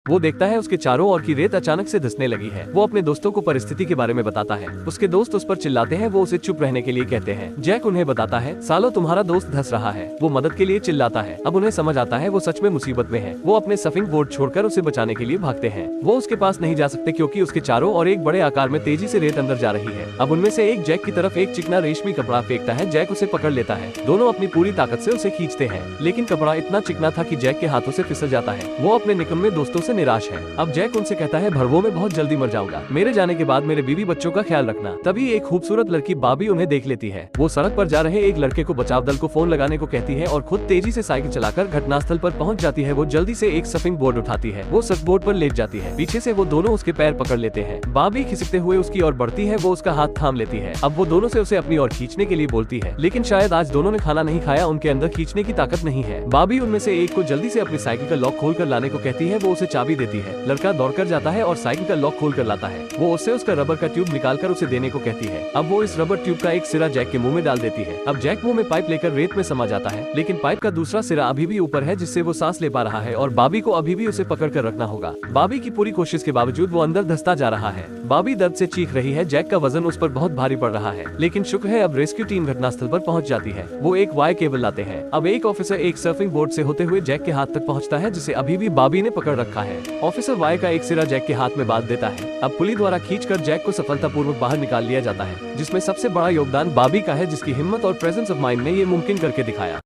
वो देखता है उसके चारों ओर की रेत अचानक से धंसने लगी है। वो अपने दोस्तों को परिस्थिति के बारे में बताता है। उसके दोस्त उस पर चिल्लाते हैं। वो उसे चुप रहने के लिए कहते हैं। जैक उन्हें बताता है, सालो तुम्हारा दोस्त धंस रहा है। वो मदद के लिए चिल्लाता है। अब उन्हें समझ आता है वो सच में मुसीबत में है। वो अपने सर्फिंग बोर्ड छोड़कर उसे बचाने के लिए भागते हैं। वो उसके पास नहीं जा सकते क्योंकि उसके चारों और एक बड़े आकार में तेजी से रेत अंदर जा रही है। अब उनमें से एक जैक की तरफ एक चिकना रेशमी कपड़ा फेंकता है। जैक उसे पकड़ लेता है। दोनों अपनी पूरी ताकत से उसे खींचते हैं, लेकिन कपड़ा इतना चिकना था कि जैक के हाथों से फिसल जाता है। वो अपने निकम्मे दोस्तों से निराश है। अब जैक उनसे कहता है, भरवो में बहुत जल्दी मर जाऊंगा। मेरे जाने के बाद मेरे बीवी बच्चों का ख्याल रखना। तभी एक खूबसूरत लड़की बाबी उन्हें देख लेती है। वो सड़क पर जा रहे एक लड़के को बचाव दल को फोन लगाने को कहती है और खुद तेजी से साइकिल चलाकर घटनास्थल पर पहुंच जाती है। वो जल्दी से एक सर्फिंग बोर्ड उठाती है। वो सर्फ बोर्ड पर लेट जाती है। पीछे से वो दोनों उसके पैर पकड़ लेते हैं। बाबी खिसकते हुए उसकी ओर बढ़ती है। वो उसका हाथ थाम लेती है। अब वो दोनों से उसे अपनी ओर खींचने के लिए बोलती है, लेकिन शायद आज दोनों ने खाना नहीं खाया, उनके अंदर खींचने की ताकत नहीं है। बाबी उनमें से एक को जल्दी से अपनी साइकिल का लॉक खोल कर लाने को कहती है। वो उसे चाबी देती है। लड़का दौड़कर जाता है और साइकिल का लॉक खोल कर लाता है। वो उससे उसका रबर का ट्यूब निकालकर उसे देने को कहती है। अब वो इस रबर ट्यूब का एक सिरा जैक के मुंह में डाल देती है। अब जैक मुंह में पाइप लेकर रेत में समा जाता है, लेकिन पाइप का दूसरा सिरा अभी भी ऊपर है, जिससे वो सांस ले पा रहा है और बाबी को अभी भी उसे पकड़ कर रखना होगा। बाबी की पूरी कोशिश के बावजूद वो अंदर धंसता जा रहा है। बाबी दर्द से चीख रही है। जैक का वजन उस पर बहुत भारी पड़ रहा है, लेकिन शुक्र है अब रेस्क्यू टीम घटनास्थल पर पहुंच जाती है। वो एक वायर केबल लाते हैं। अब एक ऑफिसर एक सर्फिंग बोर्ड से होते हुए जैक के हाथ तक पहुंचता है, जिसे अभी भी बाबी ने पकड़ रखा है। ऑफिसर वायर का एक सिरा जैक के हाथ में बांध देता है। अब पुली द्वारा खींचकर जैक को सफलतापूर्वक बाहर निकाल लिया जाता है, जिसमें सबसे बड़ा योगदान बाबी का है, जिसकी हिम्मत और प्रेजेंस ऑफ माइंड ने ये मुमकिन करके दिखाया।